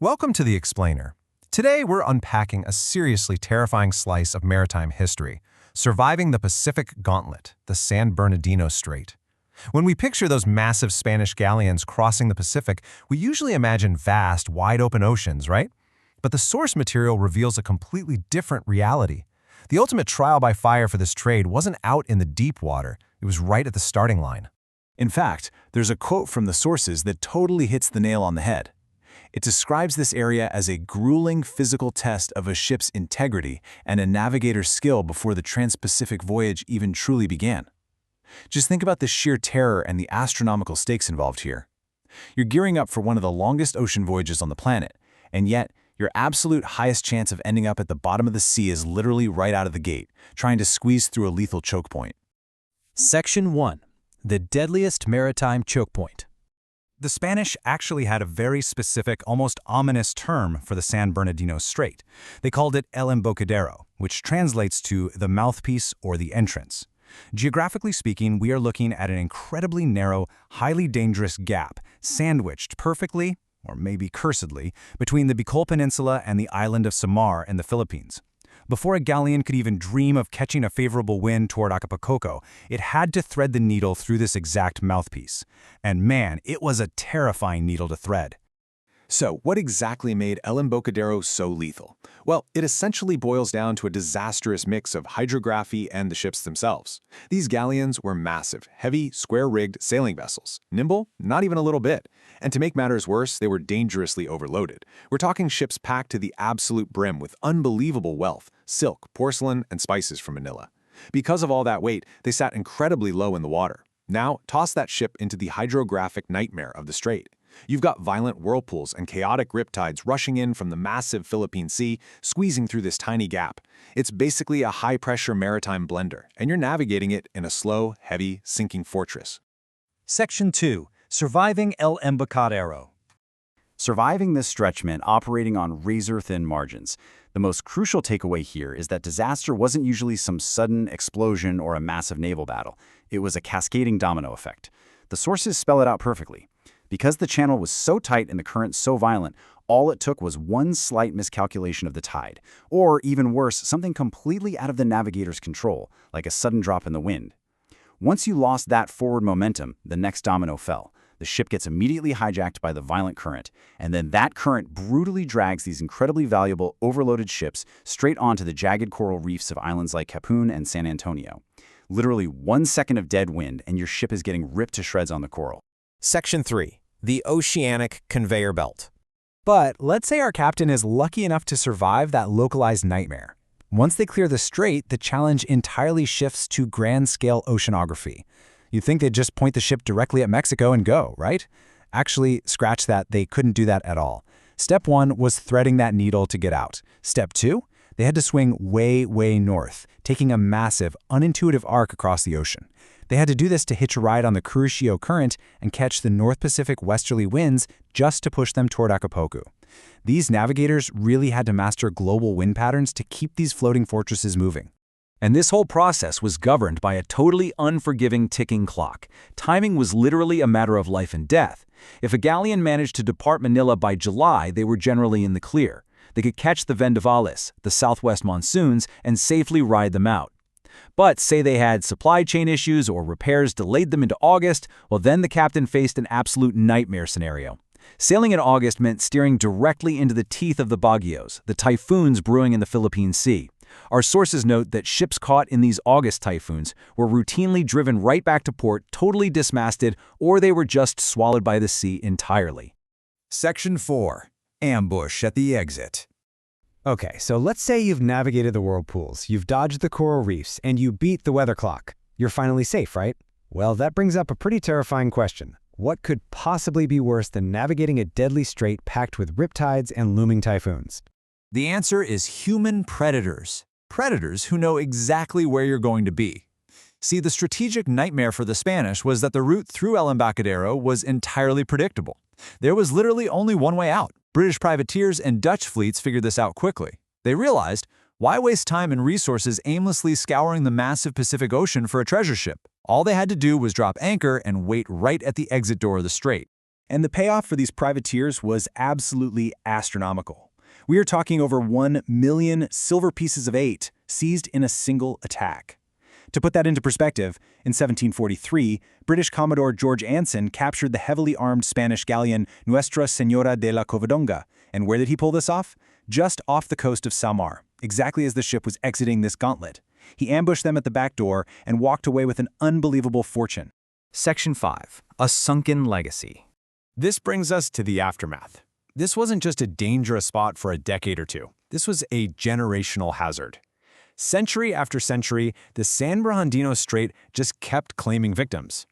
Welcome to The Explainer. Today we're unpacking a seriously terrifying slice of maritime history, surviving the Pacific Gauntlet, the San Bernardino Strait. When we picture those massive Spanish galleons crossing the Pacific, we usually imagine vast, wide-open oceans, right? But the source material reveals a completely different reality. The ultimate trial by fire for this trade wasn't out in the deep water, it was right at the starting line. In fact, there's a quote from the sources that totally hits the nail on the head. It describes this area as a grueling physical test of a ship's integrity and a navigator's skill before the trans-Pacific voyage even truly began. Just think about the sheer terror and the astronomical stakes involved here. You're gearing up for one of the longest ocean voyages on the planet, and yet your absolute highest chance of ending up at the bottom of the sea is literally right out of the gate, trying to squeeze through a lethal choke point. Section 1. The deadliest maritime choke point. The Spanish actually had a very specific, almost ominous term for the San Bernardino Strait. They called it El Embocadero, which translates to the mouthpiece or the entrance. Geographically speaking, we are looking at an incredibly narrow, highly dangerous gap, sandwiched perfectly, or maybe cursedly, between the Bicol Peninsula and the island of Samar in the Philippines. Before a galleon could even dream of catching a favorable wind toward Acapulco, it had to thread the needle through this exact mouthpiece. And man, it was a terrifying needle to thread. So, what exactly made El Embocadero so lethal? Well, it essentially boils down to a disastrous mix of hydrography and the ships themselves. These galleons were massive, heavy, square-rigged sailing vessels. Nimble? Not even a little bit. And to make matters worse, they were dangerously overloaded. We're talking ships packed to the absolute brim with unbelievable wealth, silk, porcelain, and spices from Manila. Because of all that weight, they sat incredibly low in the water. Now, toss that ship into the hydrographic nightmare of the strait. You've got violent whirlpools and chaotic riptides rushing in from the massive Philippine Sea, squeezing through this tiny gap. It's basically a high-pressure maritime blender, and you're navigating it in a slow, heavy, sinking fortress. Section 2. Surviving El Embocadero. Surviving this stretch meant operating on razor-thin margins. The most crucial takeaway here is that disaster wasn't usually some sudden explosion or a massive naval battle. It was a cascading domino effect. The sources spell it out perfectly. Because the channel was so tight and the current so violent, all it took was one slight miscalculation of the tide, or even worse, something completely out of the navigator's control, like a sudden drop in the wind. Once you lost that forward momentum, the next domino fell. The ship gets immediately hijacked by the violent current, and then that current brutally drags these incredibly valuable, overloaded ships straight onto the jagged coral reefs of islands like Capun and San Antonio. Literally 1 second of dead wind, and your ship is getting ripped to shreds on the coral. Section 3. The Oceanic Conveyor Belt. But let's say our captain is lucky enough to survive that localized nightmare. Once they clear the strait, the challenge entirely shifts to grand-scale oceanography. You'd think they'd just point the ship directly at Mexico and go, right? Actually, scratch that, they couldn't do that at all. Step 1 was threading that needle to get out. Step 2, they had to swing way, way north, taking a massive, unintuitive arc across the ocean. They had to do this to hitch a ride on the Kurita current and catch the North Pacific westerly winds just to push them toward Acapulco. These navigators really had to master global wind patterns to keep these floating fortresses moving. And this whole process was governed by a totally unforgiving ticking clock. Timing was literally a matter of life and death. If a galleon managed to depart Manila by July, they were generally in the clear. They could catch the vendavales, the southwest monsoons, and safely ride them out. But say they had supply chain issues or repairs delayed them into August, well then the captain faced an absolute nightmare scenario. Sailing in August meant steering directly into the teeth of the bagyos, the typhoons brewing in the Philippine Sea. Our sources note that ships caught in these August typhoons were routinely driven right back to port, totally dismasted, or they were just swallowed by the sea entirely. Section 4. Ambush at the exit. Okay, so let's say you've navigated the whirlpools, you've dodged the coral reefs, and you beat the weather clock. You're finally safe, right? Well, that brings up a pretty terrifying question. What could possibly be worse than navigating a deadly strait packed with riptides and looming typhoons? The answer is human predators. Predators who know exactly where you're going to be. See, the strategic nightmare for the Spanish was that the route through El Embocadero was entirely predictable. There was literally only one way out. British privateers and Dutch fleets figured this out quickly. They realized, why waste time and resources aimlessly scouring the massive Pacific Ocean for a treasure ship? All they had to do was drop anchor and wait right at the exit door of the strait. And the payoff for these privateers was absolutely astronomical. We are talking over 1 million silver pieces of 8 seized in a single attack. To put that into perspective, in 1743, British Commodore George Anson captured the heavily armed Spanish galleon Nuestra Señora de la Covadonga. And where did he pull this off? Just off the coast of Samar, exactly as the ship was exiting this gauntlet. He ambushed them at the back door and walked away with an unbelievable fortune. Section 5. A Sunken Legacy. This brings us to the aftermath. This wasn't just a dangerous spot for a decade or two. This was a generational hazard. Century after century, the San Bernardino Strait just kept claiming victims.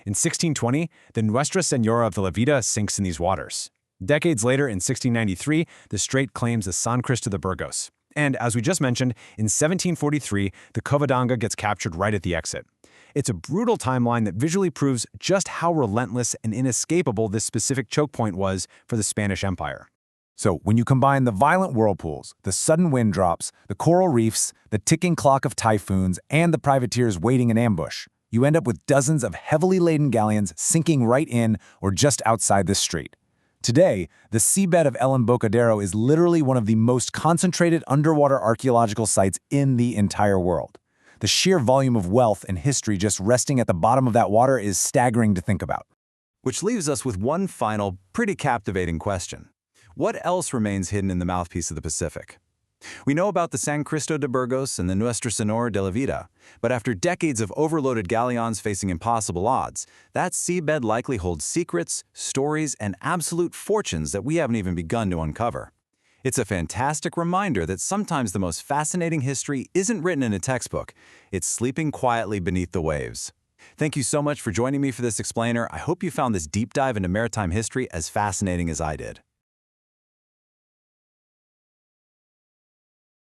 In 1620, the Nuestra Señora de la Vida sinks in these waters. Decades later, in 1693, the strait claims the San Cristo de Burgos. And as we just mentioned, in 1743, the Covadonga gets captured right at the exit. It's a brutal timeline that visually proves just how relentless and inescapable this specific choke point was for the Spanish Empire. So when you combine the violent whirlpools, the sudden wind drops, the coral reefs, the ticking clock of typhoons, and the privateers waiting in ambush, you end up with dozens of heavily laden galleons sinking right in or just outside this strait. Today, the seabed of El Embocadero is literally one of the most concentrated underwater archaeological sites in the entire world. The sheer volume of wealth and history just resting at the bottom of that water is staggering to think about. Which leaves us with one final, pretty captivating question. What else remains hidden in the mouthpiece of the Pacific? We know about the San Cristo de Burgos and the Nuestra Señora de la Vida, but after decades of overloaded galleons facing impossible odds, that seabed likely holds secrets, stories, and absolute fortunes that we haven't even begun to uncover. It's a fantastic reminder that sometimes the most fascinating history isn't written in a textbook, it's sleeping quietly beneath the waves. Thank you so much for joining me for this explainer. I hope you found this deep dive into maritime history as fascinating as I did.